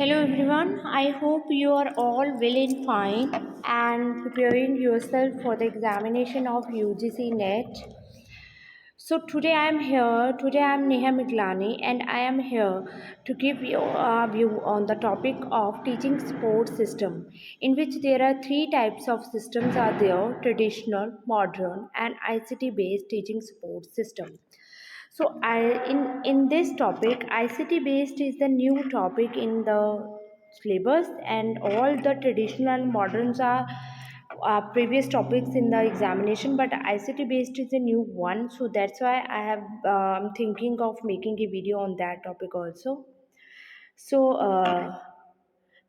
Hello everyone, I hope you are all well and fine and preparing yourself for the examination of UGC NET. So today I am Neha Miglani and I am here to give you a view on the topic of teaching support system, in which there are three types of systems are there: traditional, modern and ICT based teaching support system. So in this topic, ICT based is the new topic in the syllabus, and all the traditional and moderns are previous topics in the examination. But ICT based is a new one, so that's why I have thinking of making a video on that topic also. So.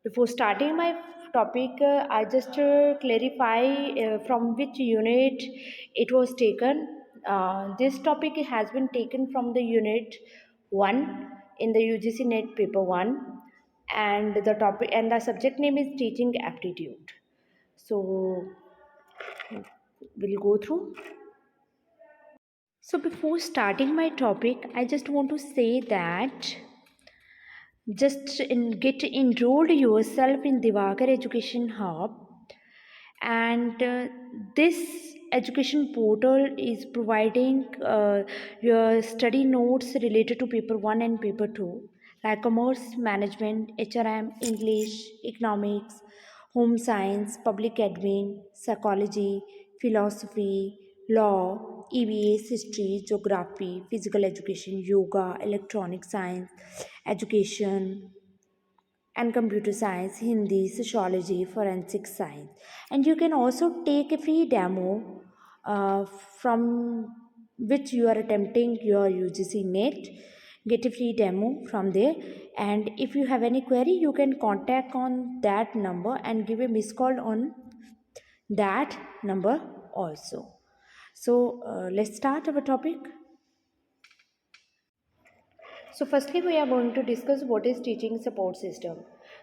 Before starting my topic, I just clarify from which unit it was taken. This topic has been taken from the unit 1 in the UGC NET paper 1, and the topic and the subject name is teaching aptitude. So we'll go through. So before starting my topic, I just want to say that get enrolled yourself in Divakar Education Hub, and this education portal is providing your study notes related to paper 1 and paper 2, like commerce management, HRM, English, economics, home science, public admin, psychology, philosophy, law, EVS, history, geography, physical education, yoga, electronic science education, and computer science, Hindi, sociology, forensic science. And you can also take a free demo from which you are attempting your UGC NET. Get a free demo from there. And if you have any query, you can contact on that number and give a missed call on that number also. So let's start our topic. So firstly, we are going to discuss what is teaching support system.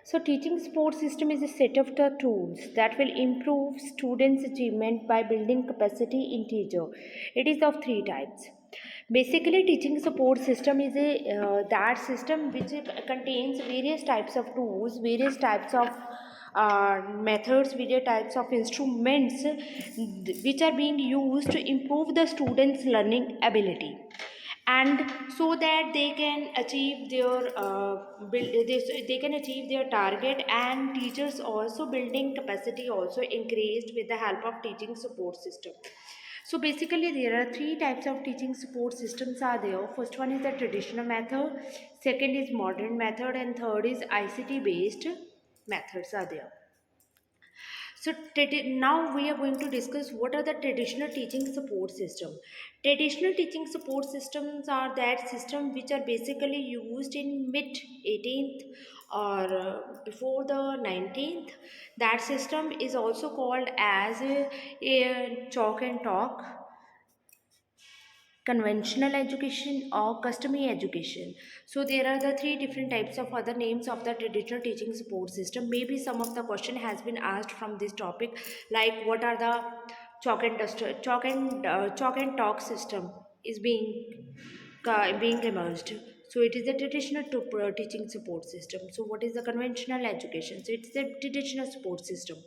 So teaching support system is a set of the tools that will improve students' achievement by building capacity in teacher. It is of three types. Basically, teaching support system is a that system which contains various types of tools, various types of methods, various types of instruments which are being used to improve the students' learning ability, and so that they can achieve their they can achieve their target. And teachers also building capacity also increased with the help of teaching support system. So basically there are three types of teaching support systems are there. First one is the traditional method, second is modern method, and third is ICT based methods are there. So now we are going to discuss what are the traditional teaching support system. Traditional teaching support systems are that system which are basically used in mid 18th or before the 19th. That system is also called as a chalk and talk, conventional education, or customary education. So there are the three different types of other names of the traditional teaching support system. Maybe some of the question has been asked from this topic, like what are the chalk and talk system is being emerged. So it is a traditional teaching support system. So what is the conventional education? So it's the traditional support system,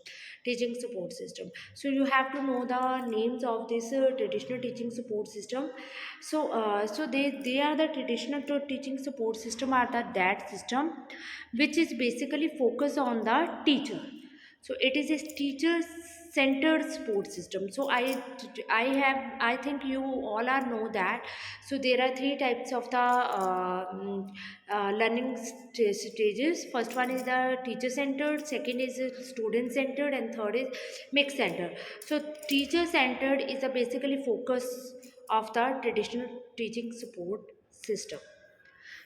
teaching support system. So you have to know the names of this traditional teaching support system. So they are the traditional teaching support system are that system which is basically focused on the teacher. So it is a teacher centered support system. So I think you all are know that. So there are three types of the learning stages. First one is the teacher centered, second is student centered, and third is mixed centered. So teacher centered is the basically focus of the traditional teaching support system.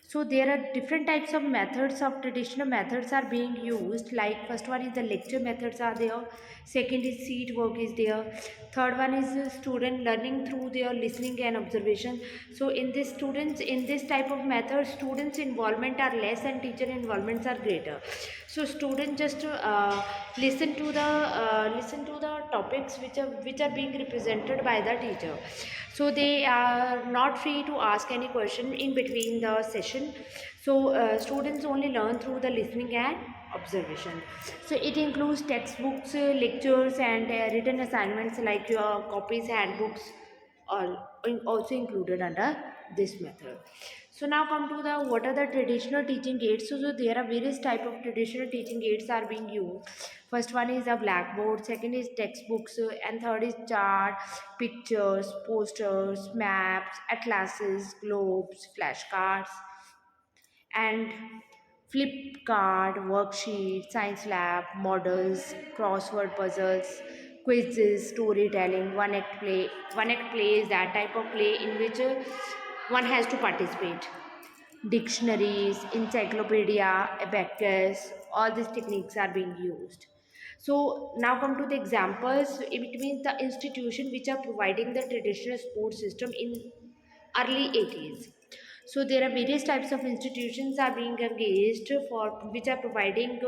So there are different types of methods of traditional methods are being used. Like first one is the lecture methods are there, second is seat work is there, third one is student learning through their listening and observation. So in this students, in this type of method, students involvement are less and teacher involvements are greater. So student just listen to the topics which are being represented by the teacher. So they are not free to ask any question in between the session. observation. So students only learn through the listening and observation. So it includes textbooks, lectures, and written assignments like your copies, handbooks, are also included under this method. So now come to the what are the traditional teaching aids. So there are various type of traditional teaching aids are being used. First one is a blackboard, second is textbooks, and third is chart, pictures, posters, maps, atlases, globes, flashcards, and flip card, worksheet, science lab, models, crossword puzzles, quizzes, storytelling, one act play is that type of play in which one has to participate. Dictionaries, encyclopedia, abacus, all these techniques are being used. So now come to the examples. It means the institution which are providing the traditional sports system in early 80s. So there are various types of institutions are being engaged for which are providing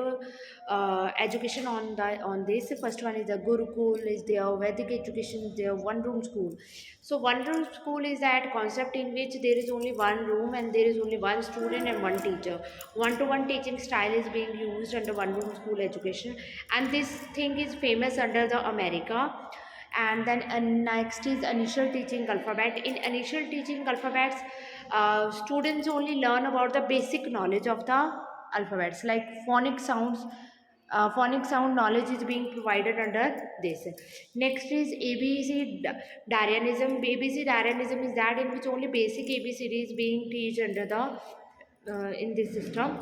education on this. First one is the Gurukul, is there Vedic education, is there one room school. So one room school is that concept in which there is only one room and there is only one student and one teacher. One-to-one teaching style is being used under one room school education, and this thing is famous under the America. And then next is initial teaching alphabet. In initial teaching alphabets, students only learn about the basic knowledge of the alphabets like phonic sounds. Phonic sound knowledge is being provided under this. Next is ABC Darianism. ABC Darianism is that in which only basic ABCD is being taught under the in this system.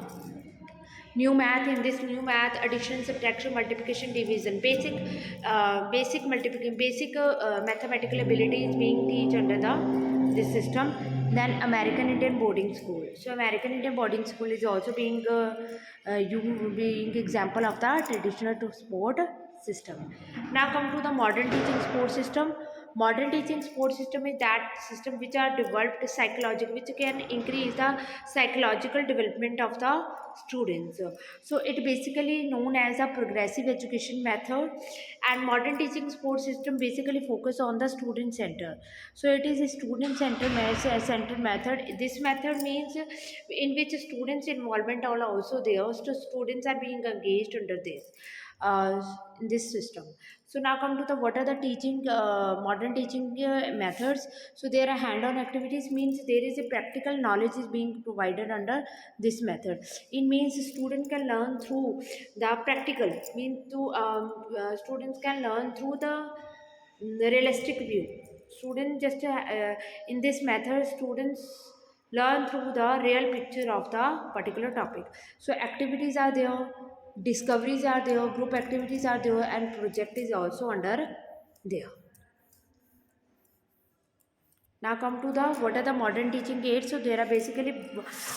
New math, in this new math, addition, subtraction, multiplication, division, basic mathematical abilities being taught under the this system. Then American Indian boarding school. So American Indian boarding school is also being being example of the traditional to sport system. Now come to the modern teaching sport system. Modern teaching sport system is that system which are developed psychological, which can increase the psychological development of the students. So it basically known as a progressive education method, and modern teaching sport system basically focus on the student center. So it is a student center method. This method means in which students involvement are also there. So students are being engaged under uh, this system. So now come to the what are the teaching modern teaching methods. So there are hand-on activities, means there is a practical knowledge is being provided under this method. It means student can learn through the practical, means to students can learn through the realistic view. Student just in this method students learn through the real picture of the particular topic. So activities are there, discoveries are there, group activities are there, and project is also under there. Now come to the what are the modern teaching aids. So there are basically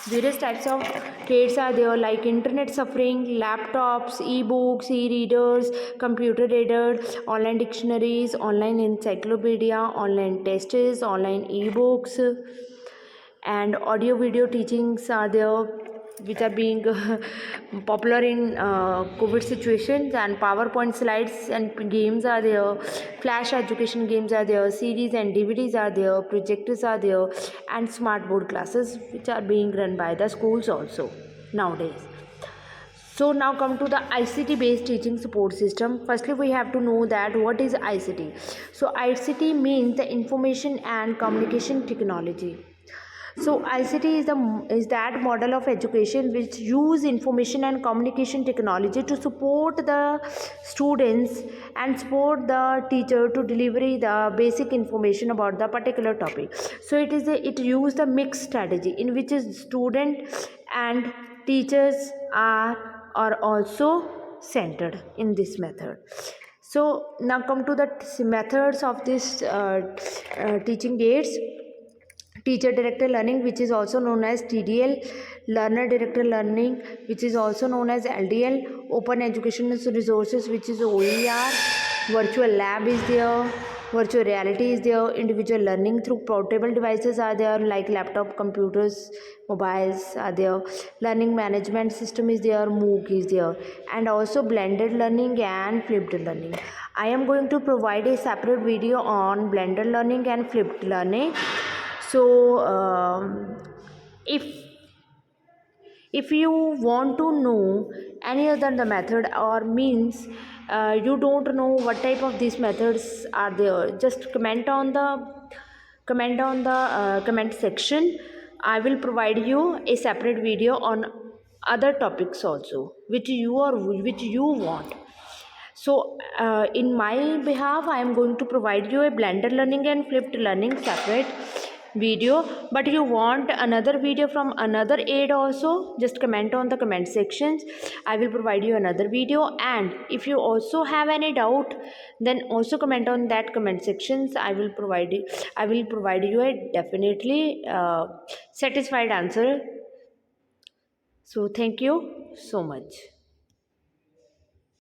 various types of aids are there like internet suffering, laptops, e-books, e-readers, computer readers, online dictionaries, online encyclopedia, online tests, online e-books, and audio video teachings are there which are being popular in COVID situations, and PowerPoint slides and games are there, flash education games are there, CDs and DVDs are there, projectors are there, and smart board classes which are being run by the schools also nowadays. So now come to the ICT based teaching support system. Firstly, we have to know that what is ICT. So ICT means the information and communication technology. So ICT is that model of education which use information and communication technology to support the students and support the teacher to deliver the basic information about the particular topic. So it use the mixed strategy in which is student and teachers are also centered in this method. So now come to the methods of this teaching aids. Teacher directed learning, which is also known as TDL, learner directed learning, which is also known as LDL, open educational resources, which is OER, virtual lab is there, virtual reality is there, individual learning through portable devices are there like laptop, computers, mobiles are there, learning management system is there, MOOC is there, and also blended learning and flipped learning. I am going to provide a separate video on blended learning and flipped learning. So if If you want to know any other the method or means you don't know what type of these methods are there, just comment on the comment section. I will provide you a separate video on other topics also which you want. So in my behalf, I am going to provide you a blended learning and flipped learning separate video. But you want another video from another aid also, just comment on the comment sections. I will provide you another video. And if you also have any doubt, then also comment on that comment sections. I will provide you a definitely satisfied answer. So thank you so much.